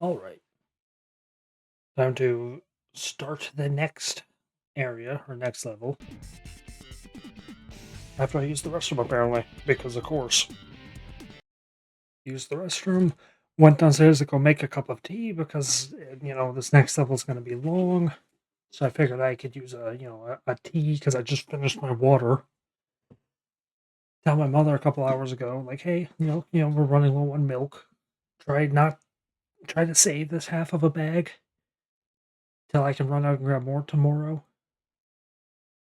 Alright. Time to start the next area, or next level. After I use the restroom, apparently. Because, of course. Use the restroom. Went downstairs to go make a cup of tea because, this next level is going to be long. So I figured I could use a tea because I just finished my water. Tell my mother a couple hours ago, like, hey, we're running low on milk. Try to save this half of a bag till I can run out and grab more tomorrow.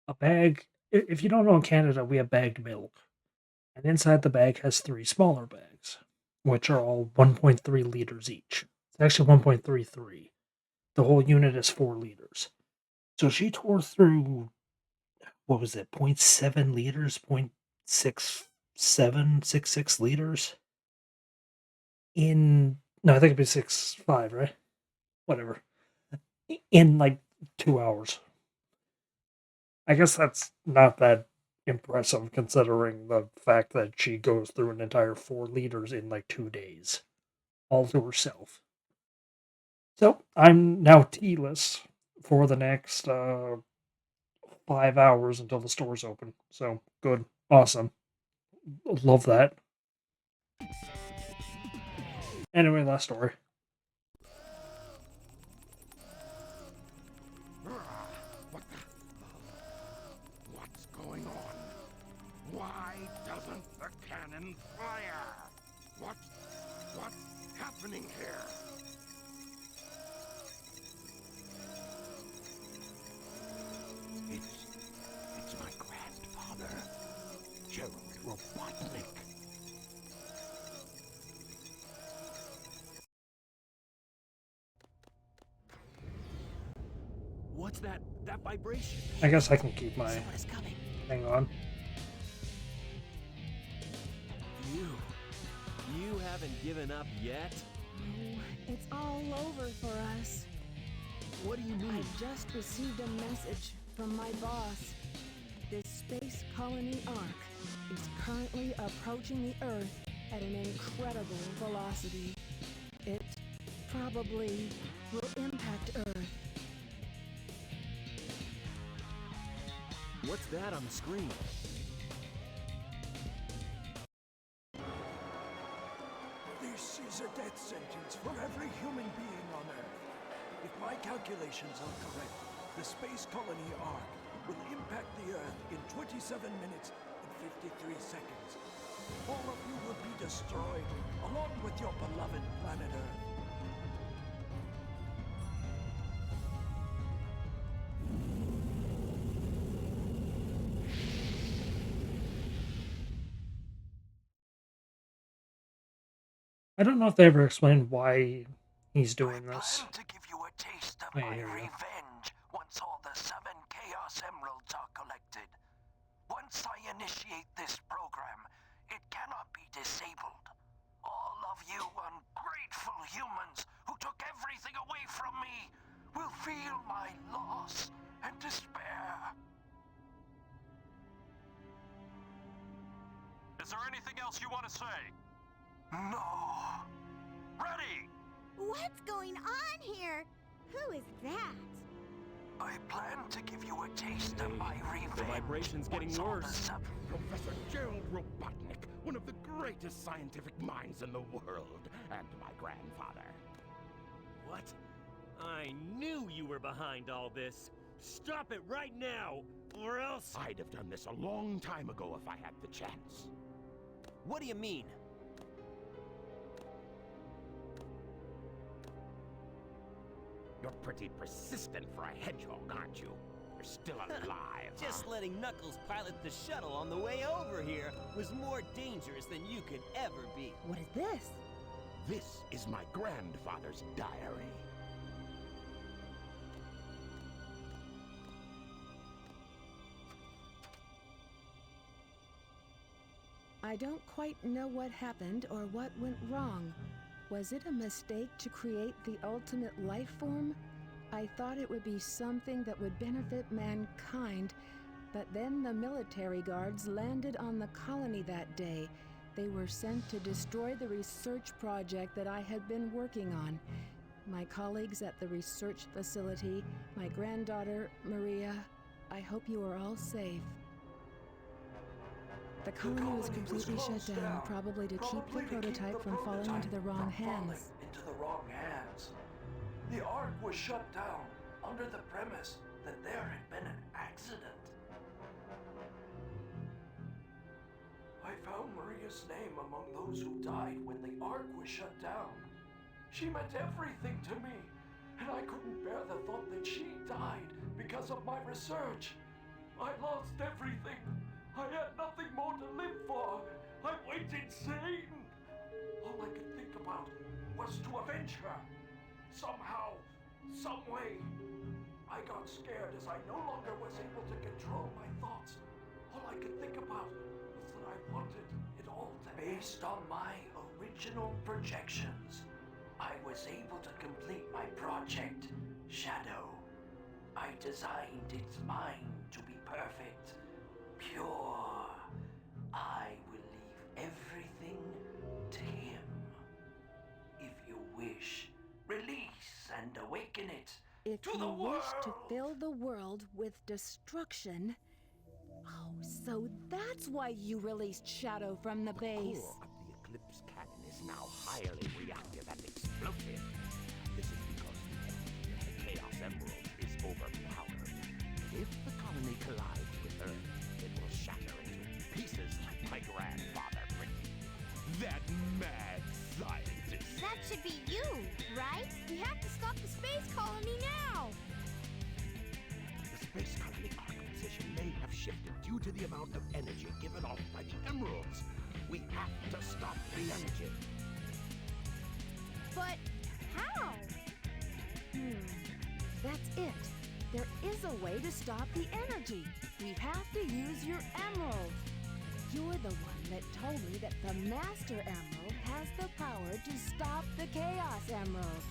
A bag. If you don't know, in Canada, we have bagged milk, and inside the bag has three smaller bags, which are all 1.3 liters each. It's actually 1.33. The whole unit is 4 liters. So she tore through, what was it, zero point 0.7 liters, 0.6766 liters in, no, I think it'd be 6.5, right? Whatever. In like 2 hours. I guess that's not that impressive considering the fact that she goes through an entire 4 liters in like 2 days, all to herself. So I'm now tealess for the next 5 hours until the store's open. So good, awesome, love that. Anyway, last story. What the? What's going on? Why doesn't the cannon fire? What's happening here? It's my grandfather, Gerald Robotnik. What's that vibration? I guess I can keep my Someone is coming. thing on. You haven't given up yet? No, it's all over for us. What do you mean? I just received a message from my boss. This space colony arc is currently approaching the Earth at an incredible velocity. It probably will impact Earth. What's that on the screen? This is a death sentence for every human being on Earth. If my calculations are correct, the space colony arc will impact the Earth in 27 minutes and 53 seconds. All of you will be destroyed, along with your beloved planet Earth. I don't know if they ever explained why he's doing I this. plan to give you a taste of Oh, my here we go. revenge once all the 7 Chaos Emeralds are collected. Once I initiate this program, it cannot be disabled. All of you ungrateful humans who took everything away from me will feel my loss and despair. Is there anything else you want to say? No. Ready! What's going on here? Who is that? I plan to give you a taste of my revenge. The vibration's getting once all the worse. seven- Professor Gerald Robotnik, one of the greatest scientific minds in the world, and my grandfather. What? I knew you were behind all this. Stop it right now, or else... I'd have done this a long time ago if I had the chance. What do you mean? You're pretty persistent for a hedgehog, aren't you? You're still alive, Just huh? letting Knuckles pilot the shuttle on the way over here was more dangerous than you could ever be. What is this? This is my grandfather's diary. I don't quite know what happened or what went wrong. Was it a mistake to create the ultimate life form? I thought it would be something that would benefit mankind, but then the military guards landed on the colony that day. They were sent to destroy the research project that I had been working on. my colleagues at the research facility, my granddaughter, Maria. I hope you are all safe. The colony was completely shut down, probably to keep the prototype from falling into the wrong hands. The Ark was shut down under the premise that there had been an accident. I found Maria's name among those who died when the Ark was shut down. She meant everything to me, and I couldn't bear the thought that she died because of my research. I lost everything. I had nothing more to live for. I went insane. All I could think about was to avenge her. Somehow, some way. I got scared as I no longer was able to control my thoughts. All I could think about was that I wanted it all to be based on my original projections. I was able to complete my project, Shadow. I designed its mind to be perfect, pure. I will leave everything to him. If you wish, release and awaken it If to you the world. wish to fill the world with destruction... Oh, so that's why you released Shadow from the base. Core of the Eclipse cannon is now highly reactive and explosive. This is because the Chaos Emerald is overpowered. If the colony collides with Earth, it will shatter into pieces like my grandfather predicted. That mad scientist! That should be you, right? We have to stop the space colony now! The space colony arc position may have shifted due to the amount of energy given off by the emeralds. We have to stop the energy. But how? That's it. There is a way to stop the energy. We have to use your emerald. You're the one that told me that the Master Emerald has the power to stop the Chaos Emerald.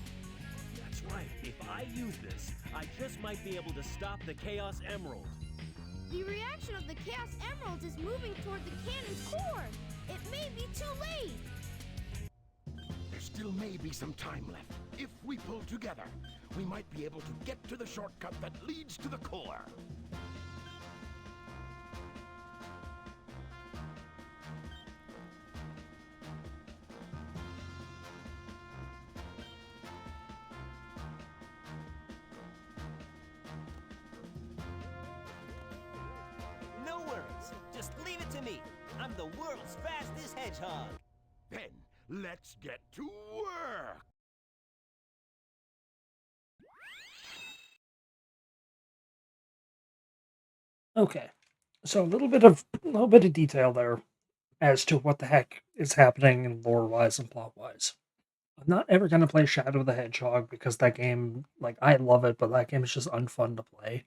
That's right. If I use this, I just might be able to stop the Chaos Emerald. The reaction of the Chaos Emeralds is moving toward the cannon's core. It may be too late. There still may be some time left. If we pull together, we might be able to get to the shortcut that leads to the core. No worries. Just leave it to me. I'm the world's fastest hedgehog. Then, let's get to work! Okay, so a little bit of detail there as to what the heck is happening in lore-wise and plot-wise. I'm not ever gonna play Shadow the Hedgehog because that game, like, I love it, but that game is just unfun to play.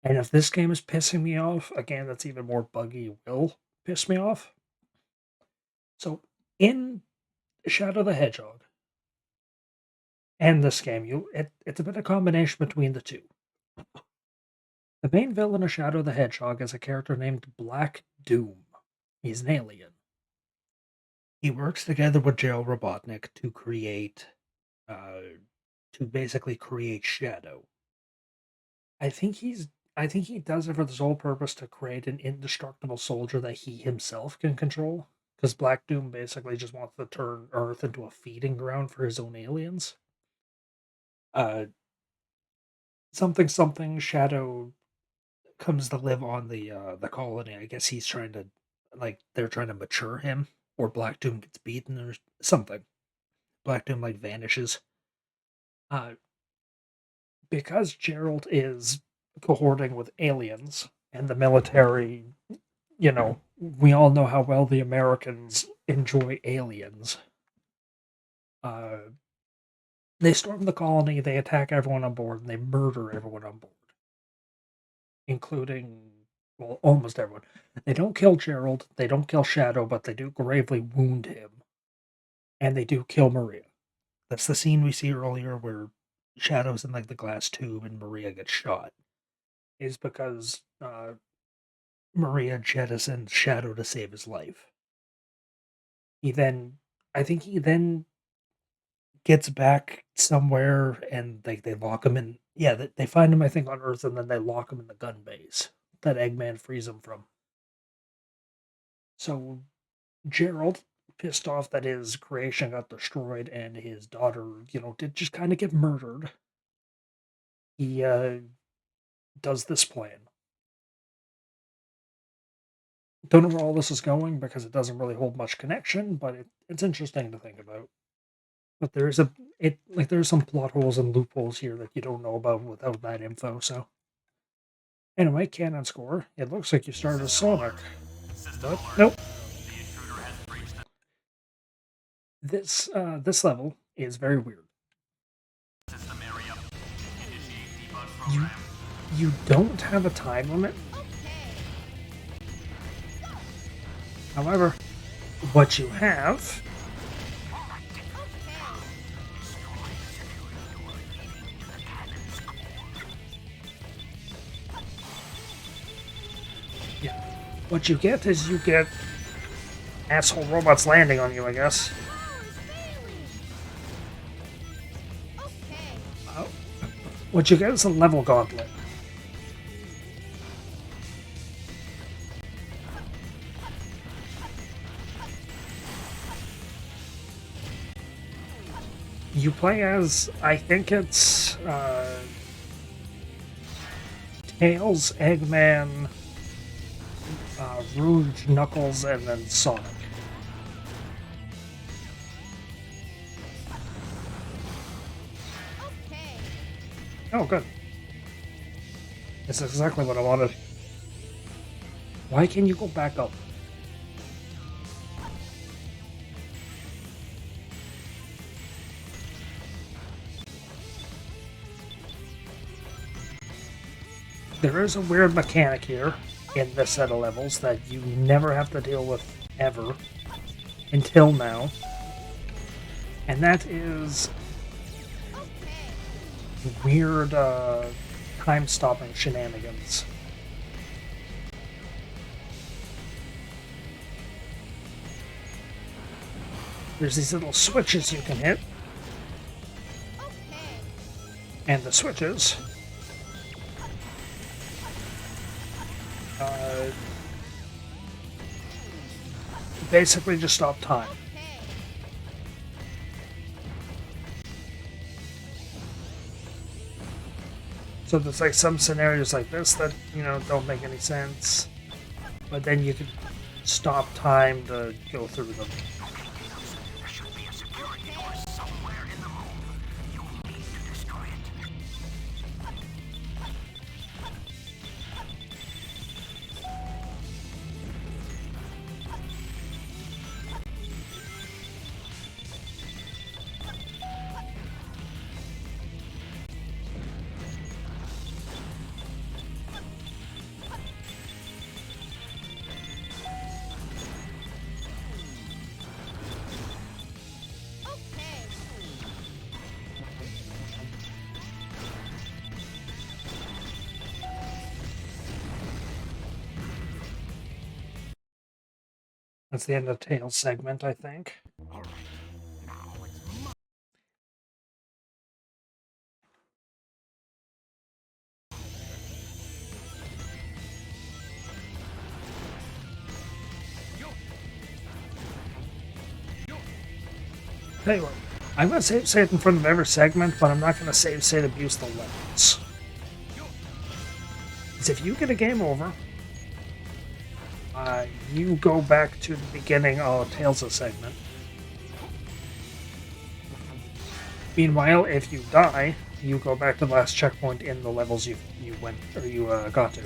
And if this game is pissing me off, a game that's even more buggy will piss me off. So, in Shadow the Hedgehog and this game, it's a bit of a combination between the two. The main villain of Shadow the Hedgehog is a character named Black Doom. He's an alien. He works together with Gerald Robotnik to basically create Shadow. I think he does it for the sole purpose to create an indestructible soldier that he himself can control. Because Black Doom basically just wants to turn Earth into a feeding ground for his own aliens. Something Shadow comes to live on the colony. I guess he's trying to, like, they're trying to mature him, or Black Doom gets beaten or something. Black Doom, like, vanishes. Because Gerald is cohorting with aliens and the military, we all know how well the Americans enjoy aliens. They storm the colony, they attack everyone on board, and they murder everyone on board. Including, well, almost everyone. They don't kill Gerald, they don't kill Shadow, but they do gravely wound him. And they do kill Maria. That's the scene we see earlier where Shadow's in, like, the glass tube and Maria gets shot. Is because Maria jettisoned Shadow to save his life. I think he then gets back somewhere, and they lock him in. Yeah, they find him, I think, on Earth, and then they lock him in the gun base that Eggman frees him from. So Gerald, pissed off that his creation got destroyed and his daughter, did just kind of get murdered, he does this plan. Don't know where all this is going because it doesn't really hold much connection, but it's interesting to think about. But there's some plot holes and loopholes here that you don't know about without that info. So anyway, canon score. It looks like you started as Sonic, but nope. This level is very weird. You don't have a time limit. However, what you have what you get is you get asshole robots landing on you, I guess. What you get is a level gauntlet. You play as, I think it's Tails, Eggman, Rouge, Knuckles, and then Sonic. Oh, good. That's exactly what I wanted. Why can you go back up? There is a weird mechanic here in this set of levels that you never have to deal with ever until now. And that is weird time-stopping shenanigans. There's these little switches you can hit. And the switches basically just stop time. So there's like some scenarios like this that, don't make any sense. But then you can stop time to go through them. There should be a security door somewhere in the room. You need to destroy it. That's the end of Tails segment, I think. All right. Now it's my... Tell you what, I'm going to save state in front of every segment, but I'm not going to save state abuse the levels. Because if you get a game over, you go back to the beginning of Tails' segment. Meanwhile, if you die, you go back to the last checkpoint in the levels you went or you got to.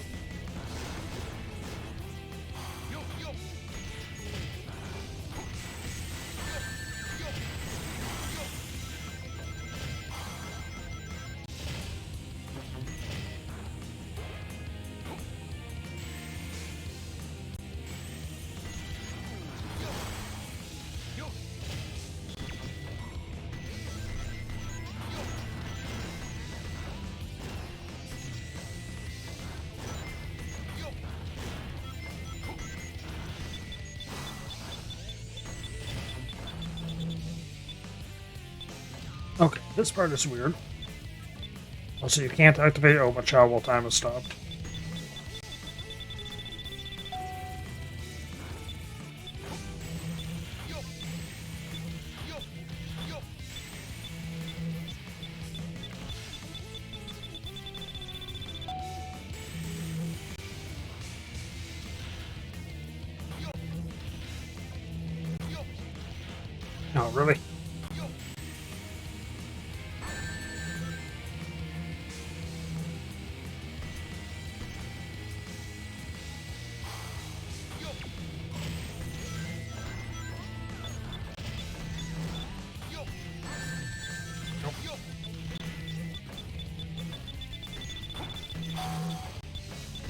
Okay, this part is weird. Also, you can't activate Omachow while time is stopped. Oh, really?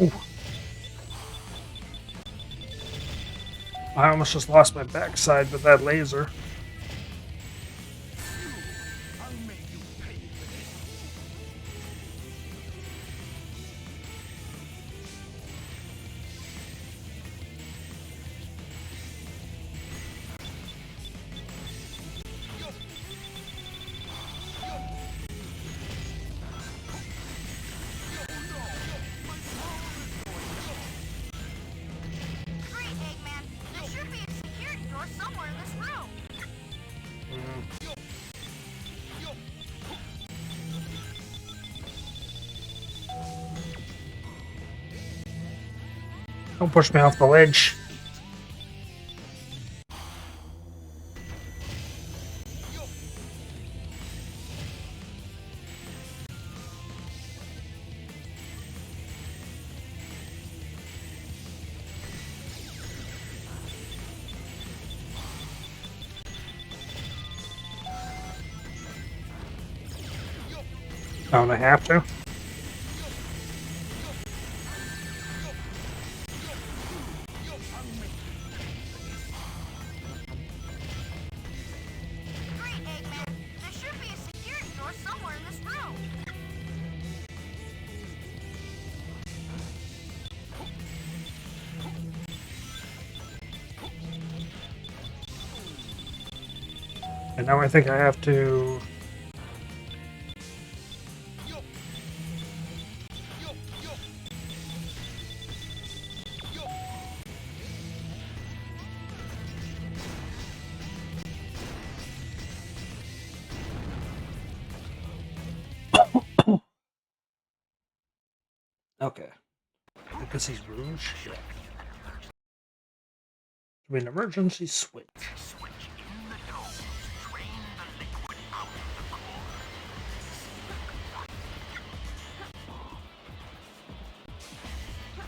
Ooh. I almost just lost my backside with that laser. I'll make you pay for this. Great, Eggman. There should be a security door somewhere in this room. Don't push me off the ledge. Don't I have to? Great, Eggman. There should be a security door somewhere in this room. And now I think I have to... Okay. Because he's Rouge. I mean, emergency switch.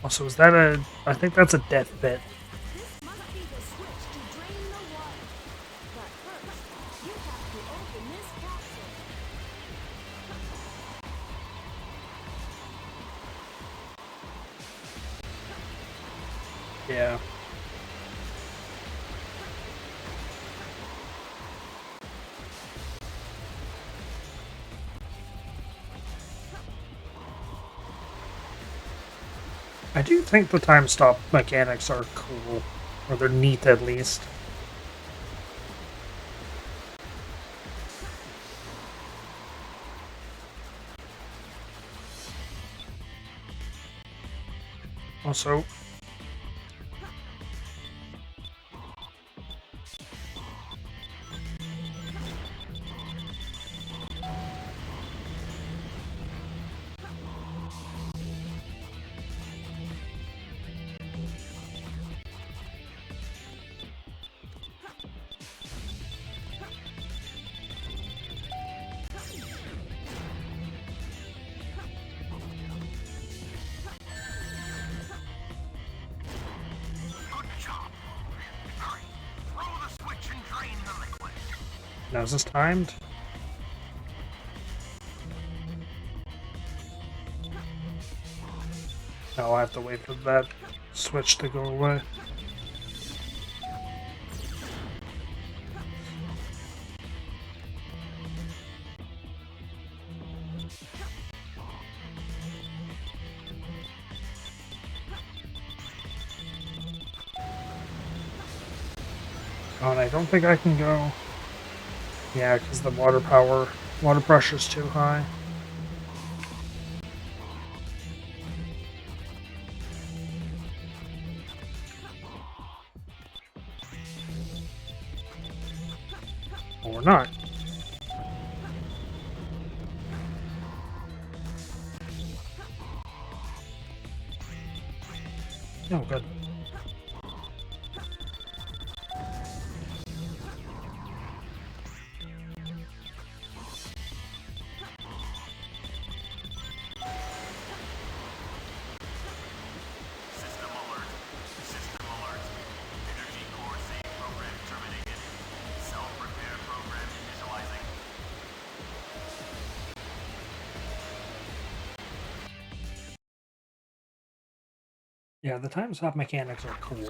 Also, is that a... I think that's a death bit. This must be the switch to drain the water. But first, you have to open this capsule. Yeah. I do think the time stop mechanics are cool. Or they're neat, at least. Also... Now is this timed? No, I have to wait for that switch to go away. Oh, and I don't think I can go... Yeah, because the water power Water pressure's too high. Or not. Oh, good. System alert. System alert. Energy core save program terminated. Self-repair program initializing. Yeah, the time stop mechanics are cool.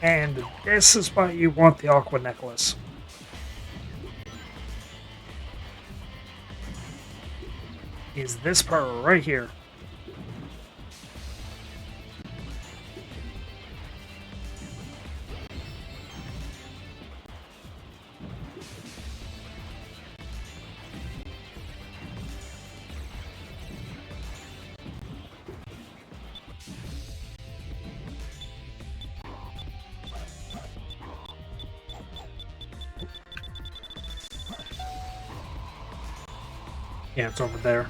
And this is why you want the Aqua Necklace. Is this part right here. Yeah, it's over there.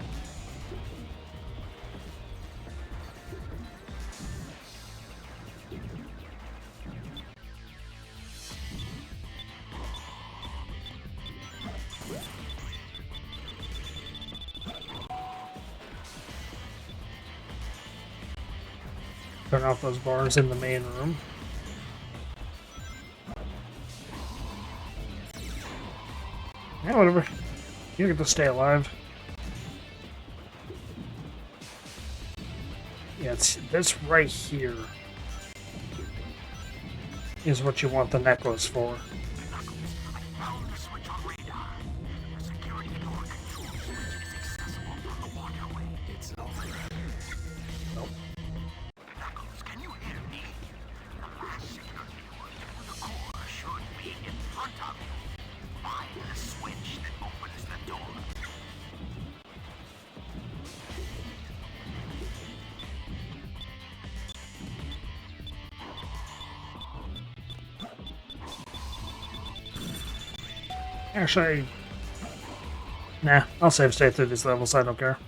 Turn off those bars in the main room. Yeah, whatever. You get to stay alive. Yeah, it's this right here is what you want the necklace for. Actually, nah, I'll save state through these levels, I don't care.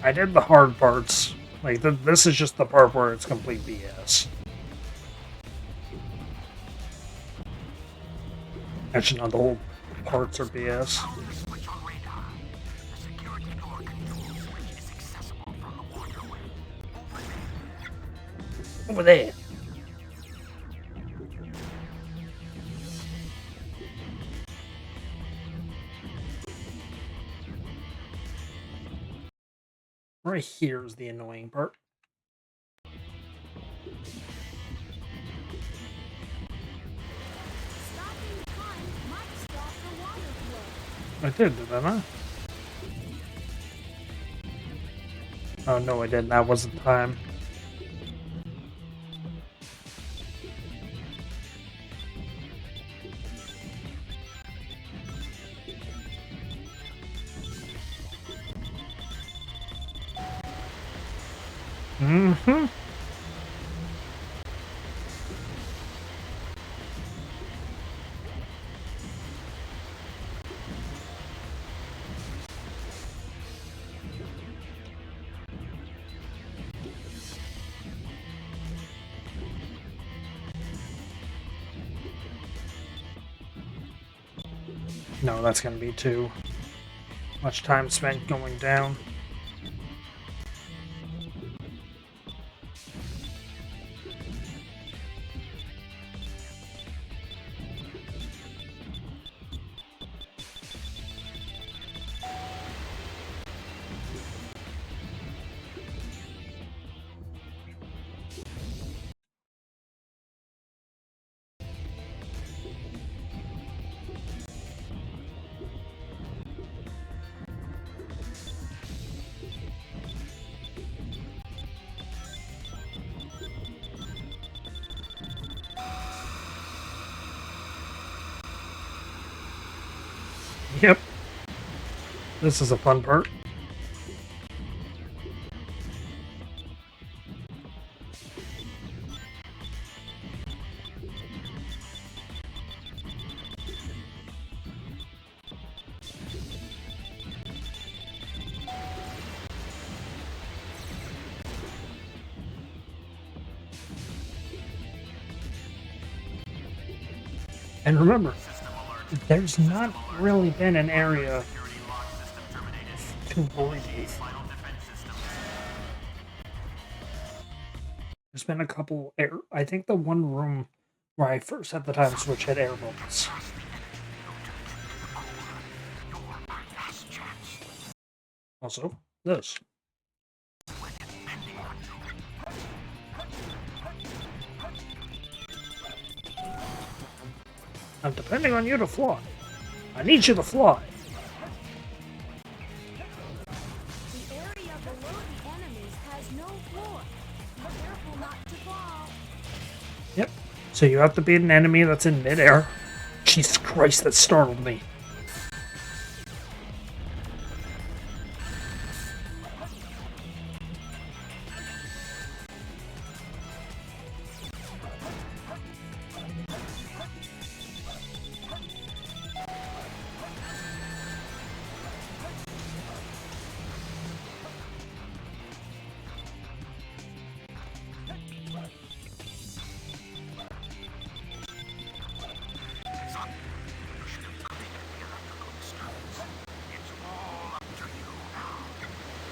I did the hard parts. Like, this is just the part where it's complete BS. Actually, not the whole parts are BS. Over there. Right here is the annoying part. Stopping time might stop the water flow. I didn't I? Oh, no, I didn't. That wasn't time. Mm-hmm. No, that's going to be too much time spent going down. This is a fun part. And remember, there's not really been an area to avoid these. There's been a couple air. I think the one room where I first had the time switch had air bubbles. Also, this. I'm depending on you to fly. I need you to fly. The area below the enemies has no floor. Be careful not to fall. Yep. So you have to beat an enemy that's in midair. Jesus Christ, that startled me.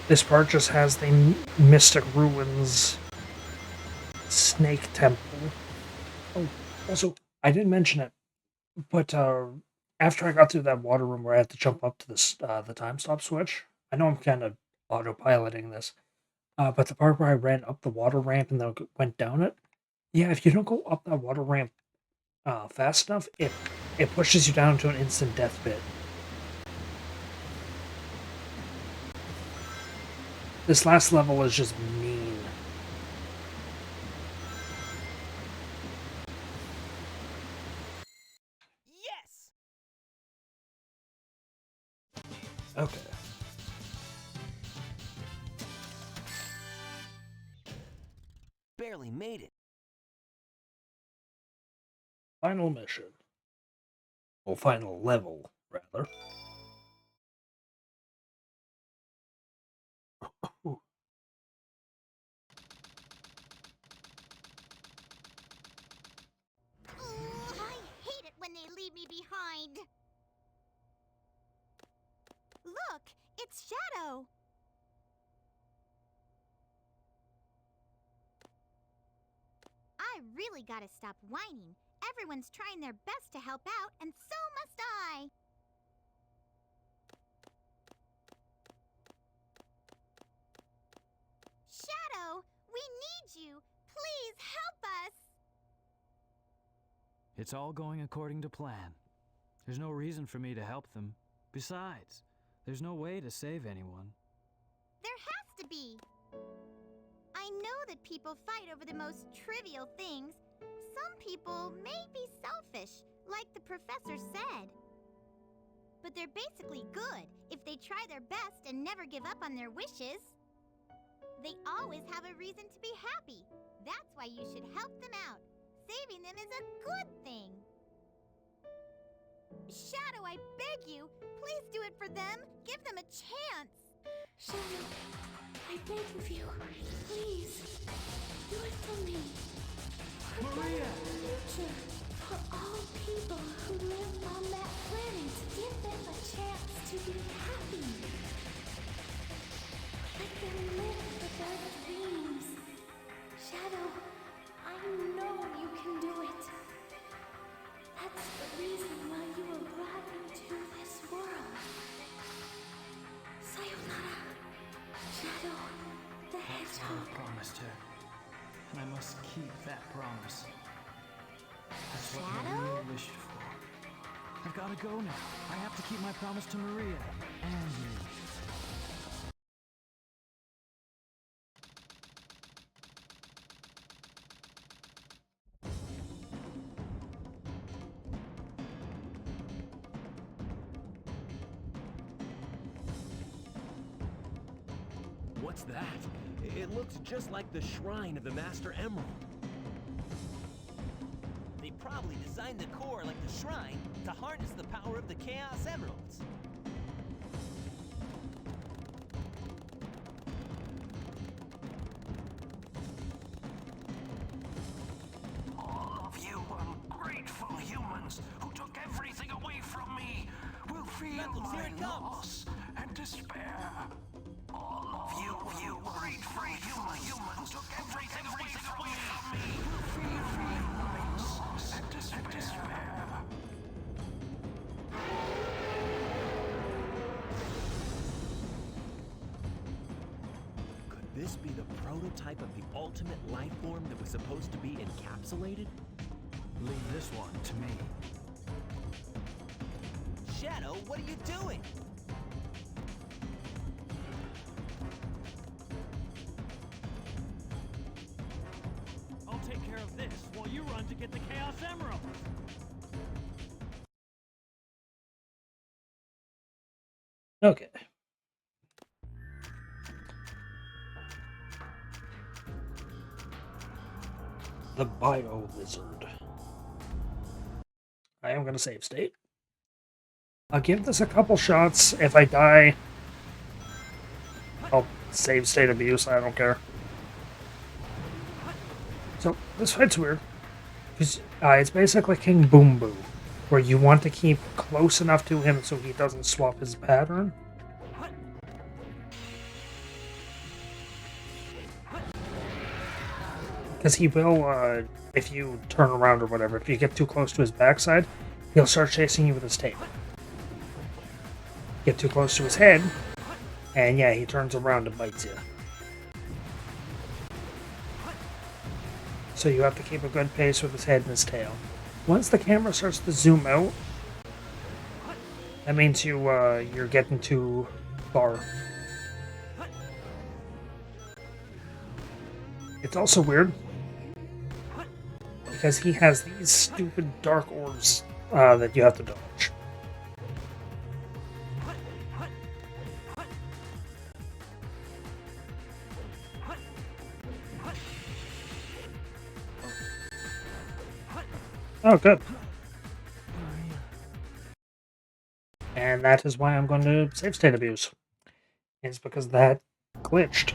This part just has the Mystic Ruins Snake Temple. Oh, also, I didn't mention it, but after I got through that water room where I had to jump up to the time stop switch, I know I'm kind of autopiloting this, but the part where I ran up the water ramp and then went down it, yeah, if you don't go up that water ramp fast enough, it pushes you down to an instant death pit. This last level is just mean. Yes! Okay. Barely made it. Final mission. Well, final level, rather. I hate it when they leave me behind. Look, it's Shadow. I really gotta stop whining. Everyone's trying their best to help out, and so must I. Shadow, we need you. Please help us. It's all going according to plan. There's no reason for me to help them. Besides, there's no way to save anyone. There has to be. I know that people fight over the most trivial things. Some people may be selfish, like the professor said. But they're basically good if they try their best and never give up on their wishes. They always have a reason to be happy. That's why you should help them out. Saving them is a good thing. Shadow, I beg you, please do it for them. Give them a chance. Shadow, I beg of you, please, do it for me. For a better future, for all people who live on that planet. Give them a chance to be happy. Let them live for their dreams. Shadow, I know you can do it. That's the reason why you were brought into this world. Sayonara, Shadow the Hedgehog. I promised her, and I must keep that promise. That's what Maria wished for. I've got to go now. I have to keep my promise to Maria and you. What's that? It looks just like the shrine of the Master Emerald. They probably designed the core like the shrine to harness the power of the Chaos Emeralds. All of you ungrateful humans who took everything away from me will feel Knuckles, here my it comes. loss and despair. All of you ungrateful humans who took everything away from me will feel my loss and despair. Could this be the prototype of the ultimate life form that was supposed to be encapsulated? Leave this one to me. Shadow, what are you doing? I'll take care of this while you run to get the Chaos Emerald. Okay. The Bio Lizard. I am going to save state. I'll give this a couple shots. If I die, I'll save state abuse. I don't care. So, this fight's weird. Because it's basically King Boom Boo, where you want to keep close enough to him so he doesn't swap his pattern. Because he will, if you turn around or whatever, if you get too close to his backside, he'll start chasing you with his tail. Get too close to his head, and yeah, he turns around and bites you. So you have to keep a good pace with his head and his tail. Once the camera starts to zoom out, that means you're getting too far. It's also weird because he has these stupid dark orbs that you have to dodge. Oh, good. And that is why I'm going to save state abuse. It's because that glitched.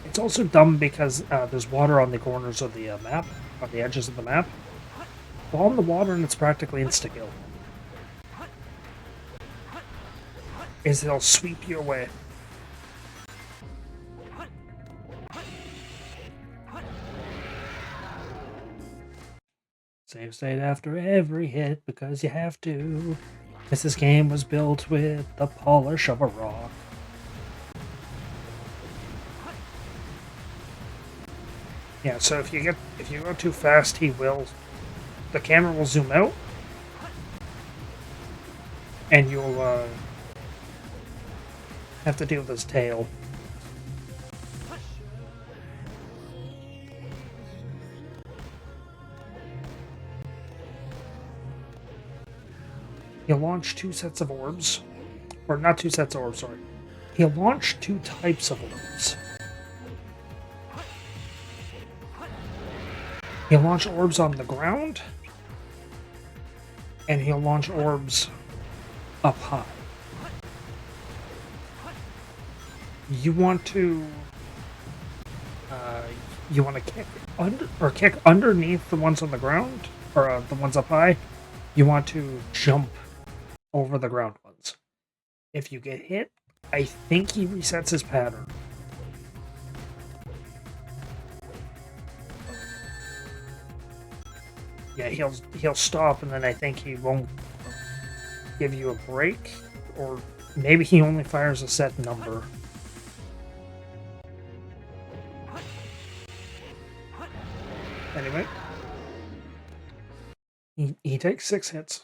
It's also dumb because there's water on the corners of the map, on the edges of the map. Fall in the water and it's practically insta-kill. They'll sweep you away. Save state after every hit because you have to. This game was built with the polish of a rock. Yeah, so if you go too fast, the camera will zoom out, and you'll have to deal with his tail. He'll launch two sets of orbs. Or not two sets of orbs, sorry. He'll launch two types of orbs. He'll launch orbs on the ground. And he'll launch orbs up high. You want to kick underneath the ones on the ground, or the ones up high. You want to jump over the ground ones. If you get hit, I think he resets his pattern. Yeah, he'll stop, and then I think he won't give you a break, or maybe he only fires a set number. Anyway, he takes 6 hits.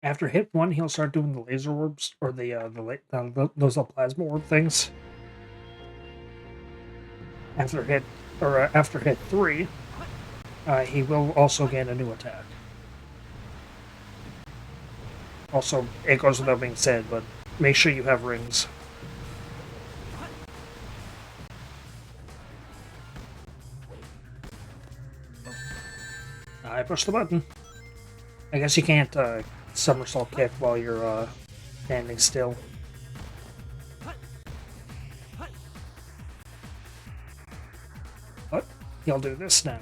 After hit 1, he'll start doing the laser orbs, or those plasma orb things. After hit 3, he will also gain a new attack. Also, it goes without being said, but make sure you have rings. I pushed the button. I guess you can't somersault kick while you're standing still. But you'll do this now.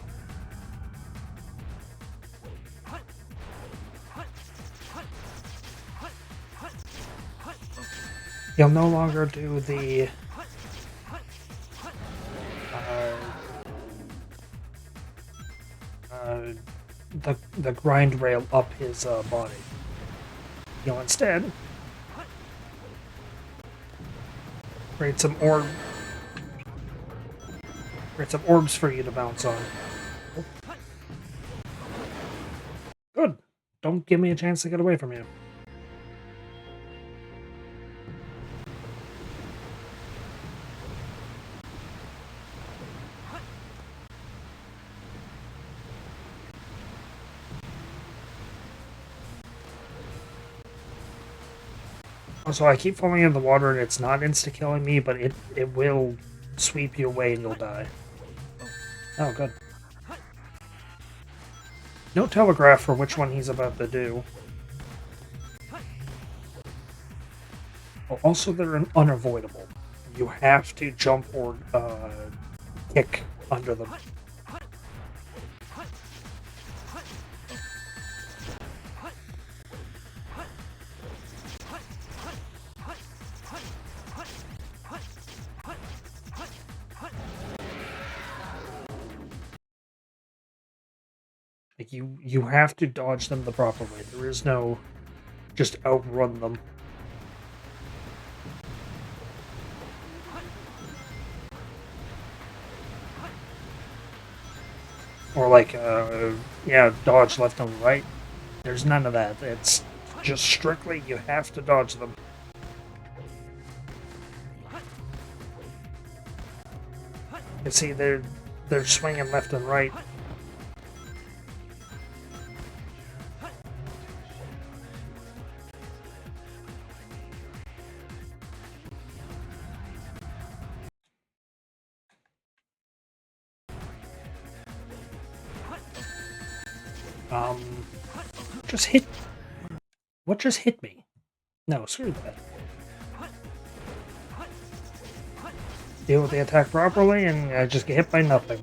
You'll no longer do the the grind rail up his body. You'll instead create some orbs for you to bounce on. Good. Don't give me a chance to get away from you. Also, I keep falling in the water and it's not insta-killing me, but it will sweep you away and you'll die. Oh, good. No telegraph for which one he's about to do. Oh, also, they're unavoidable. You have to jump or kick under them. Like you have to dodge them the proper way. There is no just outrun them. Or like yeah, dodge left and right. There's none of that. It's just strictly you have to dodge them. You see they're swinging left and right. Just hit. What just hit me? No, screw that. Deal with the attack properly, and I just get hit by nothing.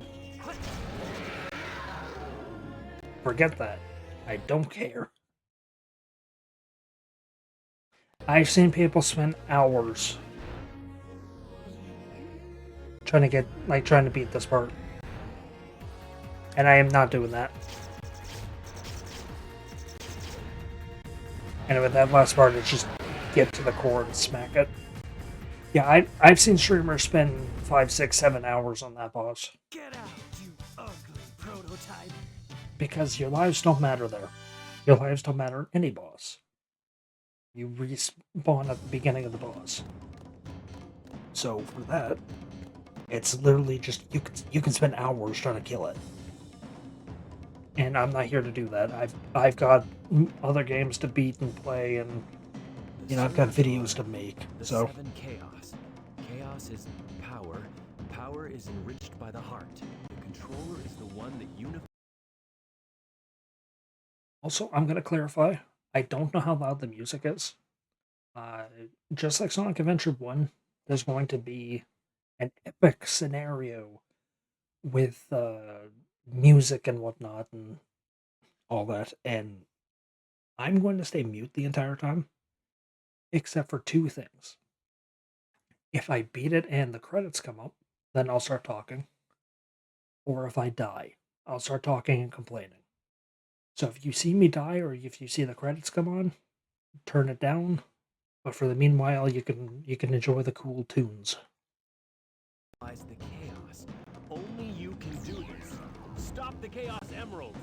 Forget that. I don't care. I've seen people spend hours trying to beat this part. And I am not doing that. And with that last part, it's just get to the core and smack it. Yeah, I've seen streamers spend 5, 6, 7 hours on that boss. Get out, you ugly prototype! Because your lives don't matter there. Your lives don't matter in any boss. You respawn at the beginning of the boss. So for that, it's literally just you can spend hours trying to kill it. And I'm not here to do that. I've got other games to beat and play, and I've got videos to make. So Seven chaos. Chaos is power. Power is enriched by the heart. The controller is the one that unifies. Also, I'm gonna clarify. I don't know how loud the music is. Just like Sonic Adventure 1, there's going to be an epic scenario with music and whatnot and all that, and I'm going to stay mute the entire time, except for 2 things. If I beat it and the credits come up, then I'll start talking. Or if I die, I'll start talking and complaining. So if you see me die or if you see the credits come on, turn it down. But for the meanwhile, you can enjoy the cool tunes. The chaos. Only you can do this. Stop the Chaos Emeralds.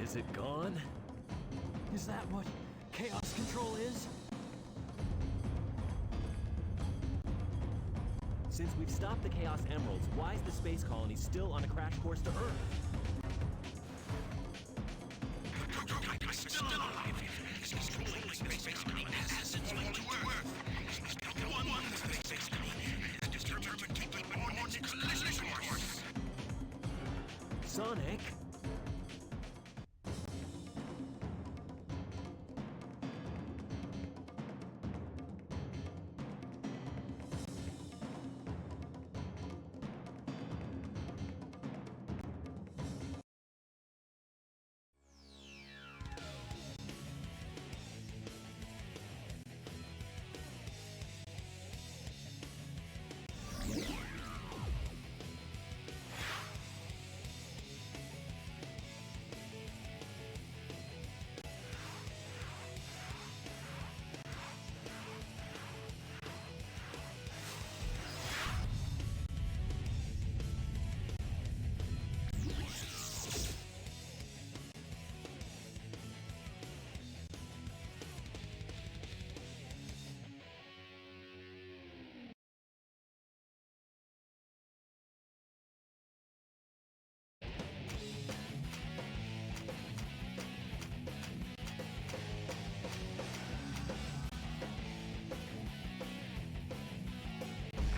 Is it gone? Is that what chaos control is? Since we've stopped the Chaos Emeralds, why is the space colony still on a crash course to Earth? Sonic?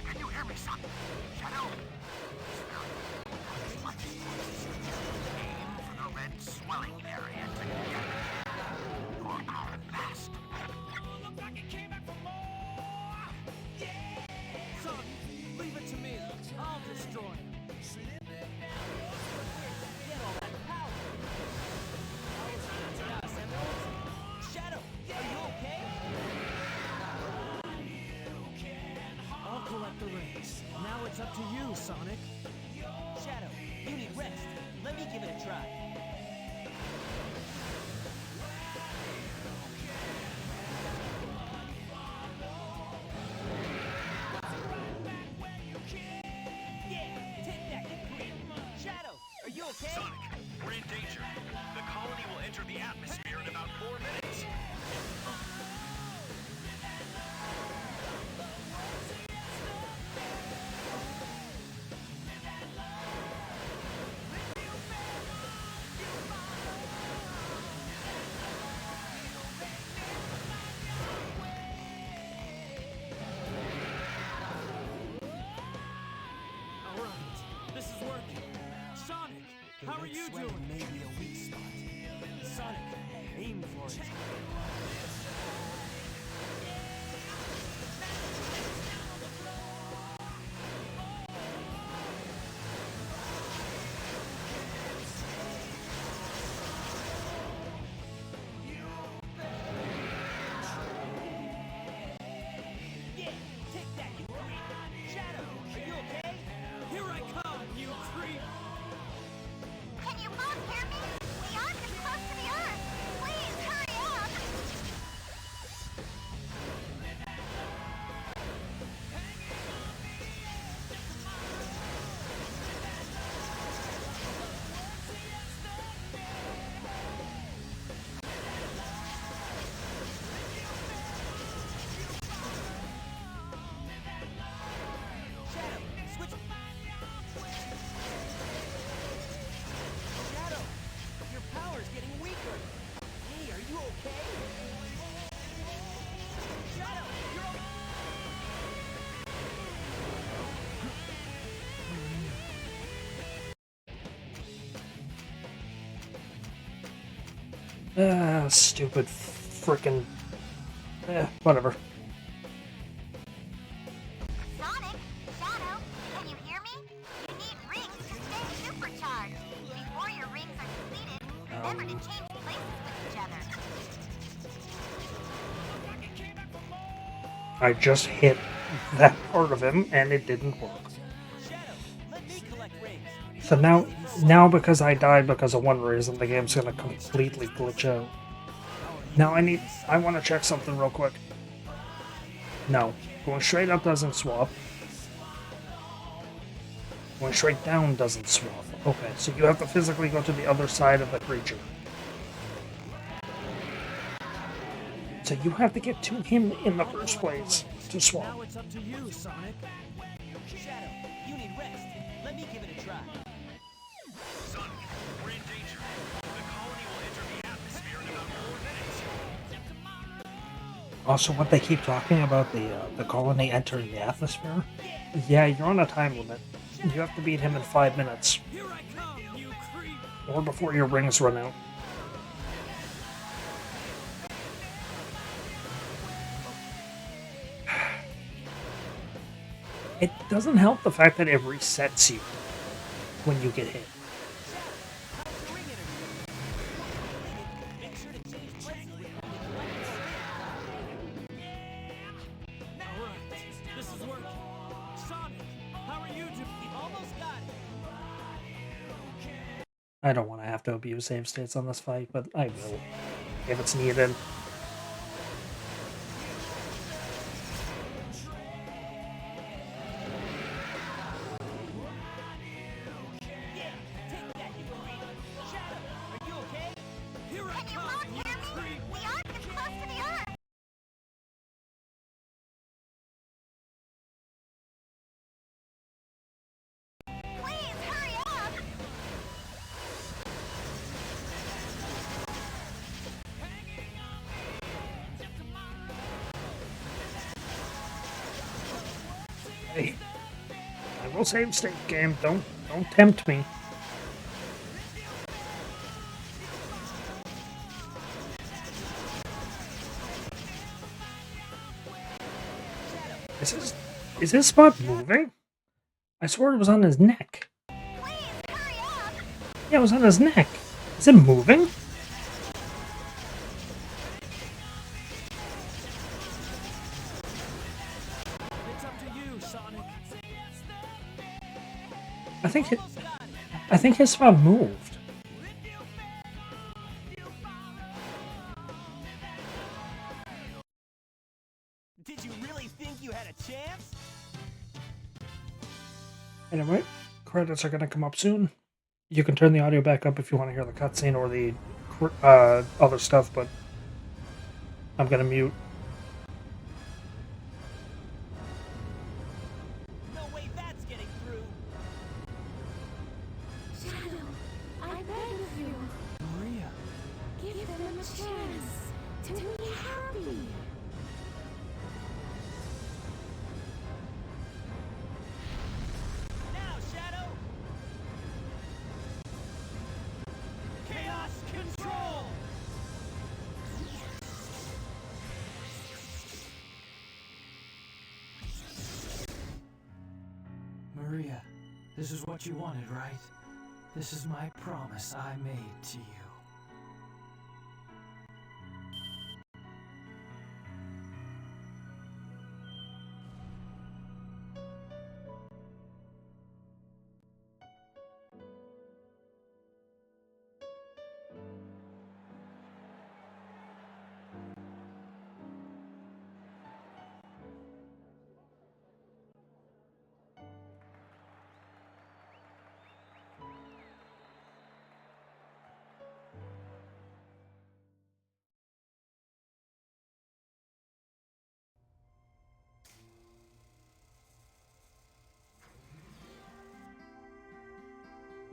Can you hear me, son? Shadow? Aim for the red swelling area together. For our last. Looks like it came back for more! Yeah! Son, leave it to me. I'll destroy it. Get all that power. Chaos Emeralds? Shadow, are you okay? I'll collect the rings. Now it's up to you, Sonic. Shadow, you need rest. Let me give it a try. Yeah, take that, you creep. Shadow, are you okay? Sonic, we're in danger. The colony will enter the atmosphere in about 4 minutes. All right, this is working. Sonic, how are you doing? Maybe a weak spot. Sonic, aim for it. Yeah, take that, you creep. Shadow, are you okay? Here I come, you creep! Can you both hear me? The Ark is close to the Earth. Please hurry up. Shadow, switch. Shadow, your power's getting weaker. Hey, are you okay? Shadow, you're okay. Stupid frickin'. Whatever. Sonic, Shadow, can you hear me? You need rings to stay supercharged. Before your rings are depleted, remember to change places with each other. I just hit that part of him and it didn't work. Shadow, let me collect rings. So now because I died because of one reason, the game's gonna completely glitch out. Now I want to check something real quick. No, going straight up doesn't swap. Going straight down doesn't swap. Okay, so you have to physically go to the other side of the creature. So you have to get to him in the first place to swap. Now it's up to you, Sonic. Shadow, you need rest. Let me give it a try. Son, we're in danger. The colony will enter the atmosphere in about 4 minutes. Also, what they keep talking about, the colony entering the atmosphere? Yeah, you're on a time limit. You have to beat him in 5 minutes. Here I come, you creep! Or before your rings run out. It doesn't help the fact that it resets you when you get hit. Make sure to change places with Alright, this is working. Sonic, how are you doing? almost got it. I don't want to have to abuse save states on this fight, but I will, if it's needed. Yeah, take that, you creep. Shadow, are you okay? Here I Can you come, both you hear me? creep! The Ark is close to the Earth. Please, hurry up! Hey, I will save state game. Don't tempt me. Is his spot moving? I swore it was on his neck. Please, hurry up! Yeah, it was on his neck. Is it moving? It's up to you, Sonic. I think his spot moved. Did you really think you had a chance? Anyway, credits are going to come up soon. You can turn the audio back up if you want to hear the cutscene or the other stuff, but I'm going to mute. No way that's getting through. Shadow, I beg of you, Maria, give them a chance to be happy. Now, Shadow! Chaos control! Maria, this is what you wanted, right? This is my promise I made to you.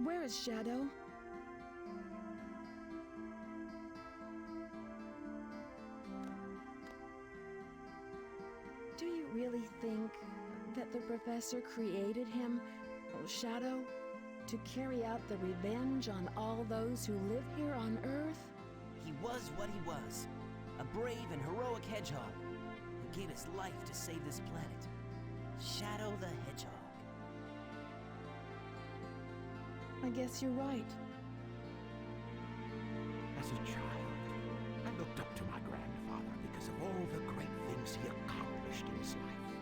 Where is Shadow? Do you really think that the professor created him, Shadow, to carry out the revenge on all those who live here on Earth? He was what he was. A brave and heroic hedgehog who gave his life to save this planet. Shadow the Hedgehog. I guess you're right. As a child, I looked up to my grandfather because of all the great things he accomplished in his life.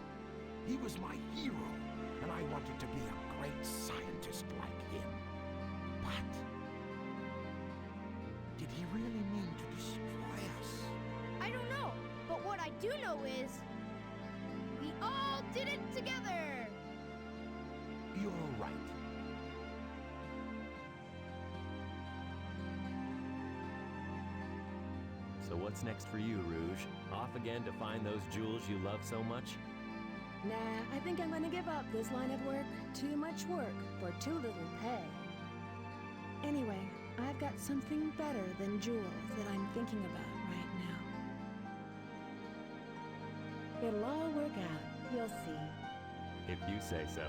He was my hero, and I wanted to be a great scientist like him. But did he really mean to destroy us? I don't know, but what I do know is we all did it together. You're right. So what's next for you, Rouge? Off again to find those jewels you love so much? Nah, I think I'm gonna give up this line of work. Too much work for too little pay. Anyway, I've got something better than jewels that I'm thinking about right now. It'll all work out, you'll see. If you say so.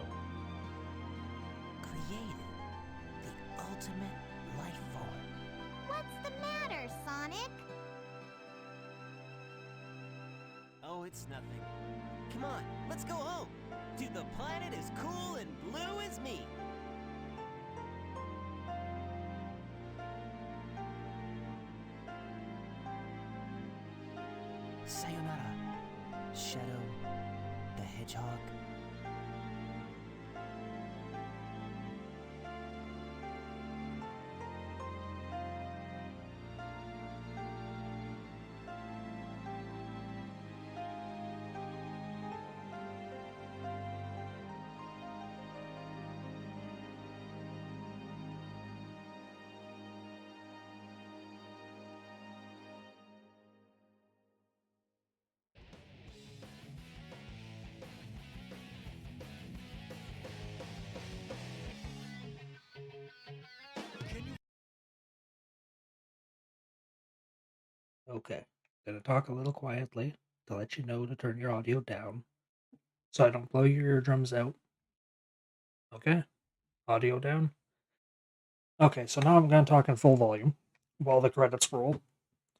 Created the ultimate life form. What's the matter, Sonic? Oh, it's nothing. Come on, let's go home. To the planet as cool and blue as me. Sayonara, Shadow the Hedgehog. Okay, gonna talk a little quietly to let you know to turn your audio down so I don't blow your eardrums out. Okay, audio down. Okay, so now I'm gonna talk in full volume while the credits roll.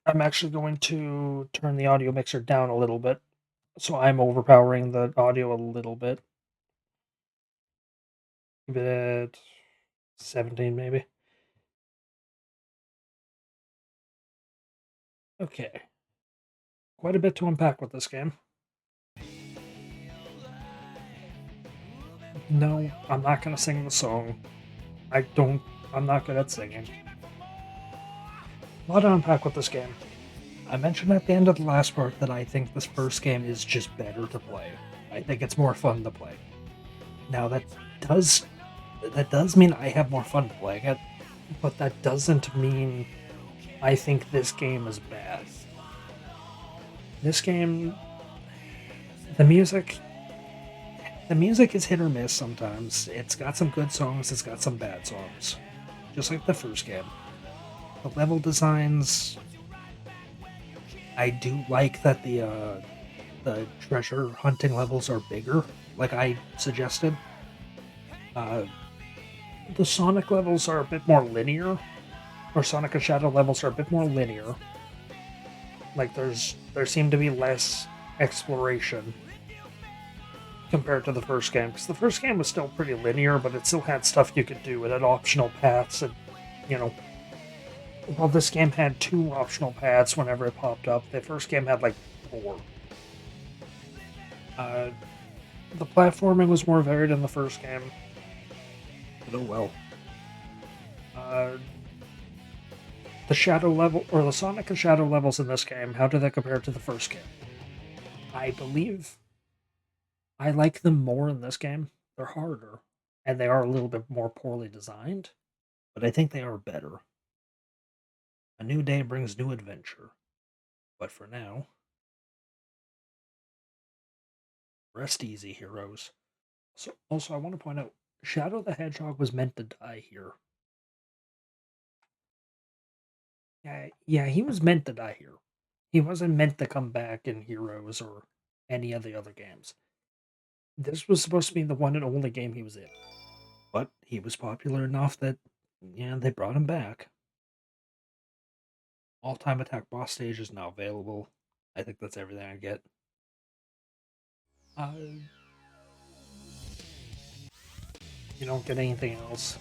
I'm actually going to turn the audio mixer down a little bit, so I'm overpowering the audio a little bit. Give it 17 maybe. Okay. Quite a bit to unpack with this game. No, I'm not gonna sing the song. I'm not good at singing. A lot to unpack with this game. I mentioned at the end of the last part that I think this first game is just better to play. I think it's more fun to play. Now that does mean I have more fun playing it, but that doesn't mean I think this game is bad. This game, the music is hit or miss sometimes. It's got some good songs, it's got some bad songs. Just like the first game. The level designs, I do like that the treasure hunting levels are bigger, like I suggested. The Sonic levels are a bit more linear, or Sonic and Shadow levels are a bit more linear. Like there seemed to be less exploration compared to the first game, because the first game was still pretty linear, but it still had stuff you could do. It had optional paths, and well, this game had 2 optional paths whenever it popped up. The first game had like 4. The platforming was more varied in the first game. But oh well. The Shadow level, or the Sonic and Shadow levels in this game, how do they compare to the first game? I believe I like them more in this game. They're harder, and they are a little bit more poorly designed, but I think they are better. A new day brings new adventure. But for now, rest easy, heroes. So, also, I want to point out, Shadow the Hedgehog was meant to die here. Yeah, he was meant to die here. He wasn't meant to come back in Heroes or any of the other games. This was supposed to be the one and only game he was in. But he was popular enough that, yeah, they brought him back. All-time attack boss stage is now available. I think that's everything I get. You don't get anything else.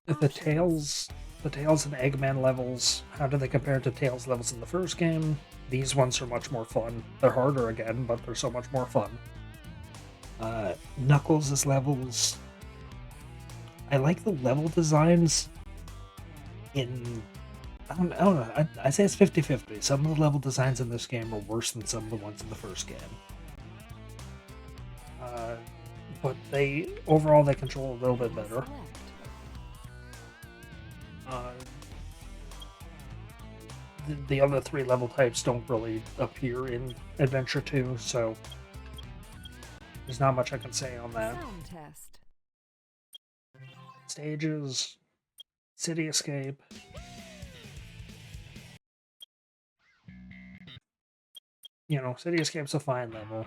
The Tails and Eggman levels, how do they compare to Tails levels in the first game? These ones are much more fun. They're harder again, but they're so much more fun. Knuckles' levels, I like the level designs in... I don't know. I say it's 50-50. Some of the level designs in this game are worse than some of the ones in the first game. But overall they control a little bit better. the other 3 level types don't really appear in Adventure 2, so there's not much I can say on that. Sound test. Stages, City Escape. You know, City Escape's a fine level.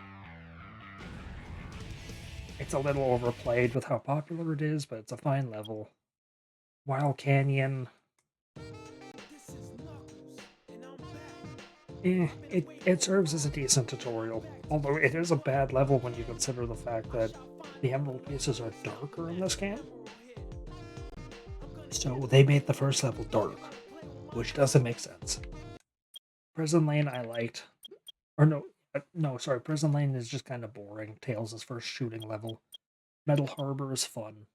It's a little overplayed with how popular it is, but it's a fine level. Wild Canyon. It serves as a decent tutorial, although it is a bad level when you consider the fact that the emerald pieces are darker in this game. So they made the first level dark, which doesn't make sense. Prison Lane I liked. Or no, sorry, Prison Lane is just kind of boring. Tails' first shooting level. Metal Harbor is fun.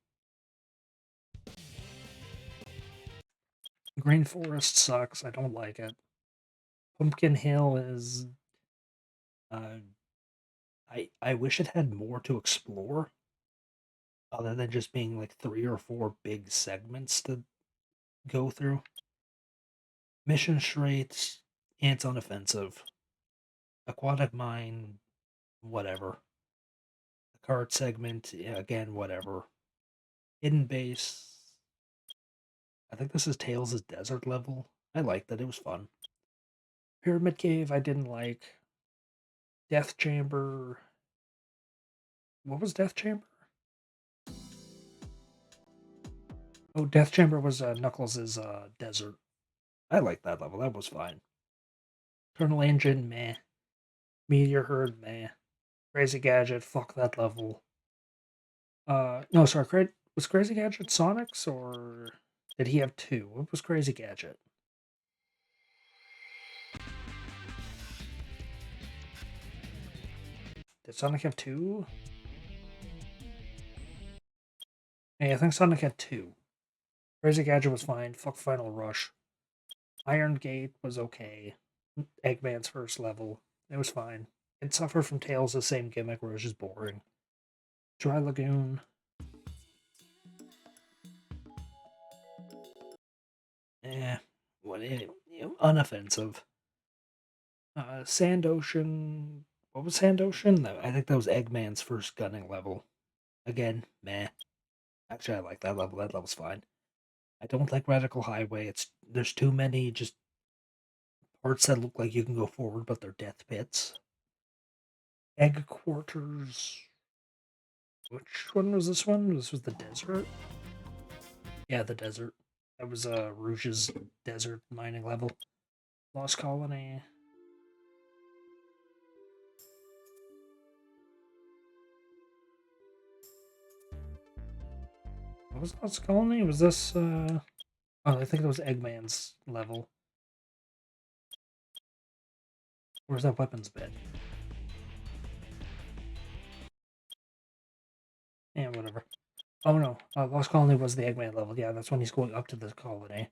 Green Forest sucks, I don't like it. Pumpkin Hill is... I wish it had more to explore, other than just being like 3 or 4 big segments to go through. Mission Straight, it's unoffensive. Aquatic Mine, whatever. The cart segment, yeah, again, whatever. Hidden Base, I think this is Tails' desert level. I liked it, it was fun. Pyramid Cave, I didn't like. Death Chamber. What was Death Chamber? Oh, Death Chamber was Knuckles' desert. I liked that level, that was fine. Colonel Engine, meh. Meteor Herd, meh. Crazy Gadget, fuck that level. No, sorry, was Crazy Gadget Sonic's, or did he have 2? What was Crazy Gadget? Did Sonic have 2? Hey, I think Sonic had 2. Crazy Gadget was fine. Fuck Final Rush. Iron Gate was okay. Eggman's first level. It was fine. It suffered from Tails' same gimmick where it was just boring. Dry Lagoon. Unoffensive. Sand Ocean. What was Sand Ocean? I think that was Eggman's first gunning level. Again, meh. Actually, I like that level. That level's fine. I don't like Radical Highway. There's too many just parts that look like you can go forward, but they're death pits. Egg Quarters. Which one was this one? This was the desert? Yeah, the desert. That was Rouge's desert mining level. Lost Colony. What was Lost Colony? Was this oh, I think it was Eggman's level. Where's that weapons bit? Yeah, whatever. Oh no, Lost Colony was the Eggman level. Yeah, that's when he's going up to the colony.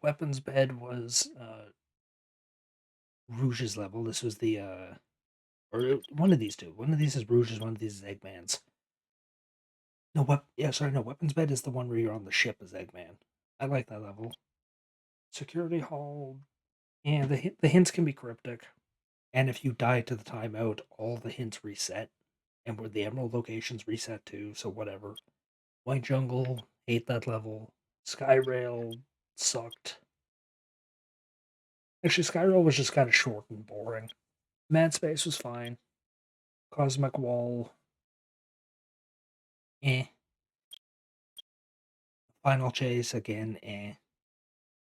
Weapons bed was Rouge's level. This was the or one of these two. One of these is Rouge's, one of these is Eggman's. No, Weapons bed is the one where you're on the ship as Eggman. I like that level. Security hall. Yeah, the hints can be cryptic. And if you die to the timeout, all the hints reset. And where the emerald locations reset too, so whatever. White Jungle, hate that level. Skyrail sucked. Actually, Skyrail was just kind of short and boring. Mad Space was fine. Cosmic Wall. Eh. Final Chase, again, eh.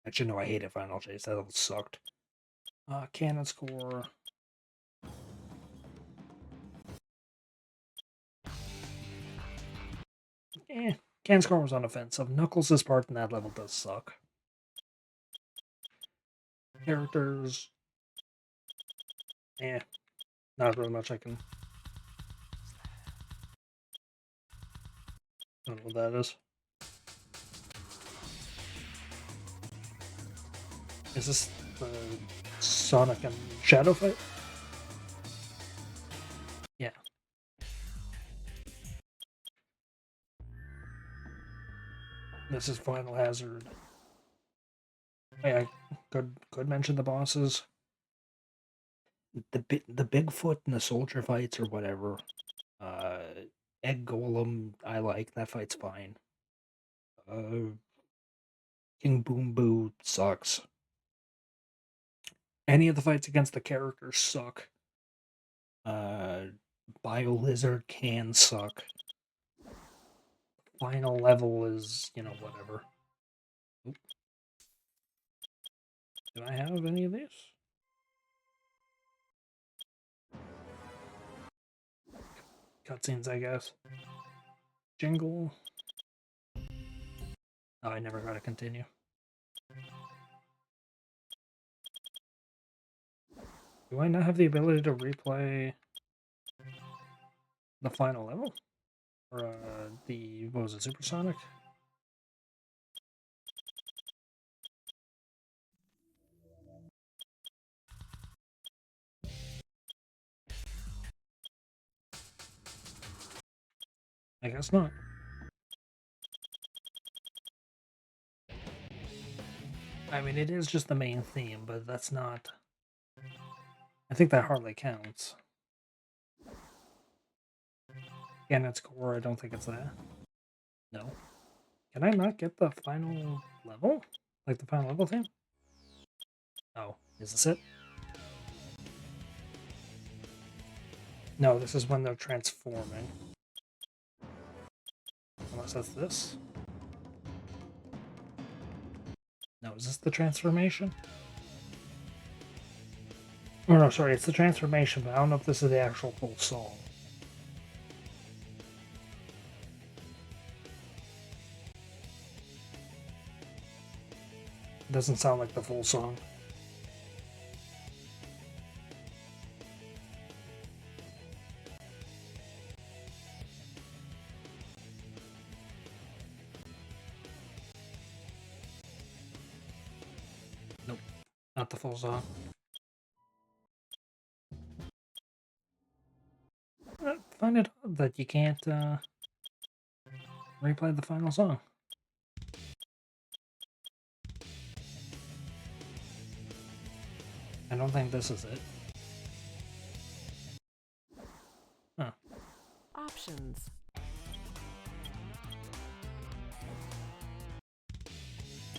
Actually, no, I hated Final Chase. That level sucked. Cannon Score. Eh. Cannon Score was unoffensive. Knuckles' part in that level does suck. Characters. Eh. Not really much I can... I don't know what that is. Is this the Sonic and Shadow fight? Yeah. This is Final Hazard. Yeah, could mention the bosses. The Bigfoot and the soldier fights or whatever. Egg Golem, I like. That fight's fine. King Boom Boo sucks. Any of the fights against the characters suck. Bio Lizard can suck. Final level is, whatever. Oop. Do I have any of these? Cutscenes, I guess. Jingle. Oh, I never got to continue. Do I not have the ability to replay the final level? Or what was it, Supersonic? I guess not. I mean, it is just the main theme, but that's not... I think that hardly counts. Again, it's core, I don't think it's that. No. Can I not get the final level? Like the final level theme? Oh, is this it? No, this is when they're transforming. Unless that's this. No, is this the transformation? Oh no, sorry, it's the transformation, but I don't know if this is the actual full song. It doesn't sound like the full song. Nope, not the full song. I find it odd that you can't replay the final song. I don't think this is it. Huh. Options.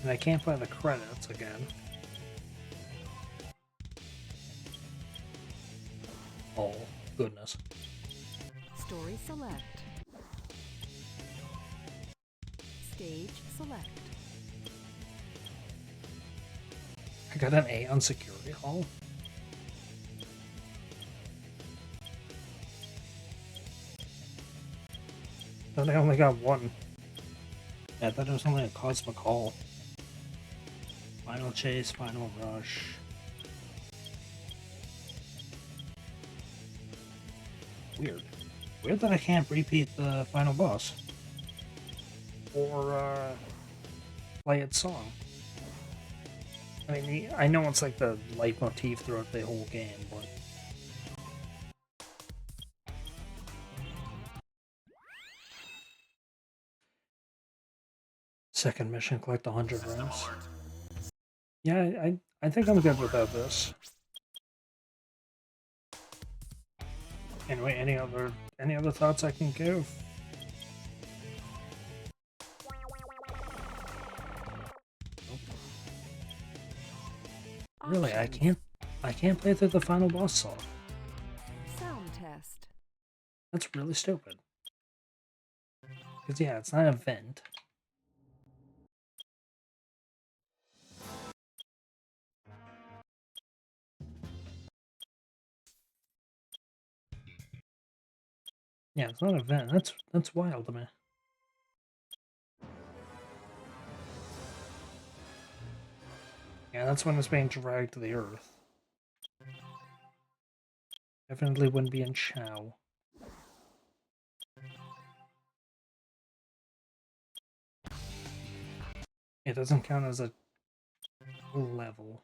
And I can't play the credits again. Oh, goodness. Story select. Stage select. I got an A on security hall. Thought I only got one. Yeah, I thought it was only a cosmic hall. Final chase, final rush. Weird. Weird that I can't repeat the final boss. Or, play its song. I mean, I know it's like the leitmotif throughout the whole game, but... Second mission, collect 100 rings. Yeah, I think I'm good without this. Anyway, any other thoughts I can give? Nope. Really, I can't play through the final boss song. Sound test. That's really stupid. Because yeah, it's not an event. Yeah, it's not an event. That's wild to me. Yeah, that's when it's being dragged to the earth. Definitely wouldn't be in Chow. It doesn't count as a level.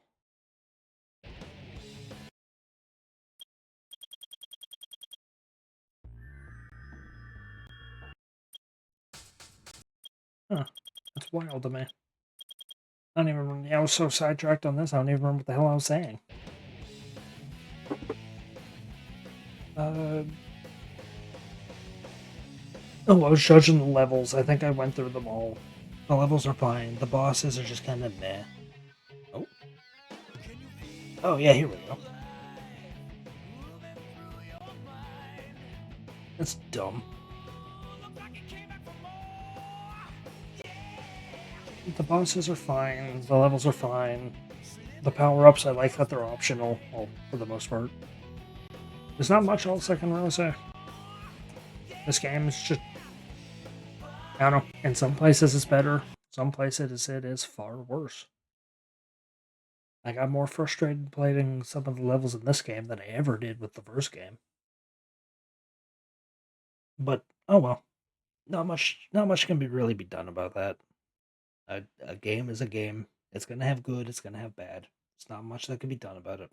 Huh. That's wild to me. I don't even remember. I was so sidetracked on this, I don't even remember what the hell I was saying. Oh, I was judging the levels. I think I went through them all. The levels are fine. The bosses are just kind of meh. Oh. Oh, yeah, here we go. That's dumb. The bosses are fine. The levels are fine. The power-ups, I like that they're optional, well, for the most part. There's not much else I can really say. This game is just... I don't know. In some places it's better. Some places it is far worse. I got more frustrated playing some of the levels in this game than I ever did with the first game. But, oh well. Not much can really be done about that. A game is a game. It's gonna have good, it's gonna have bad. There's not much that can be done about it.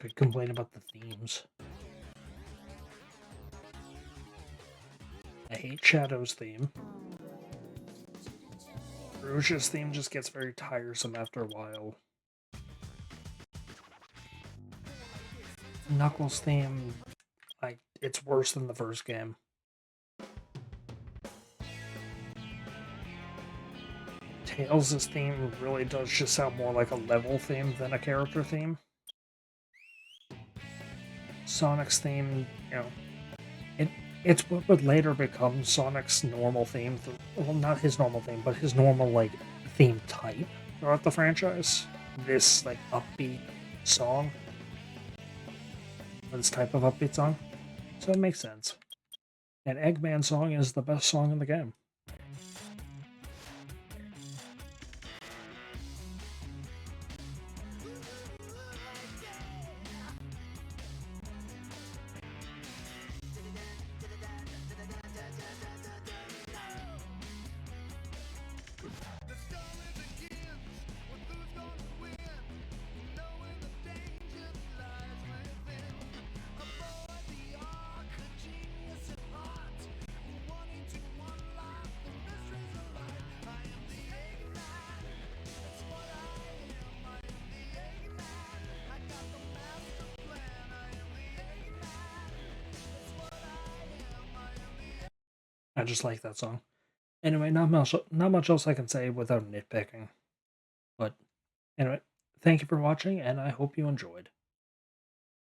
Could complain about the themes. I hate Shadow's theme. Rouge's theme just gets very tiresome after a while. Knuckles' theme, it's worse than the first game. Tails' theme really does just sound more like a level theme than a character theme. Sonic's theme, you know, it's what would later become Sonic's normal theme. Well, not his normal theme, but his normal, like, theme type throughout the franchise. This, like, upbeat song. This type of upbeat song. So it makes sense. And Eggman song is the best song in the game. I just like that song. Anyway, not much else I can say without nitpicking. But anyway, thank you for watching, and I hope you enjoyed.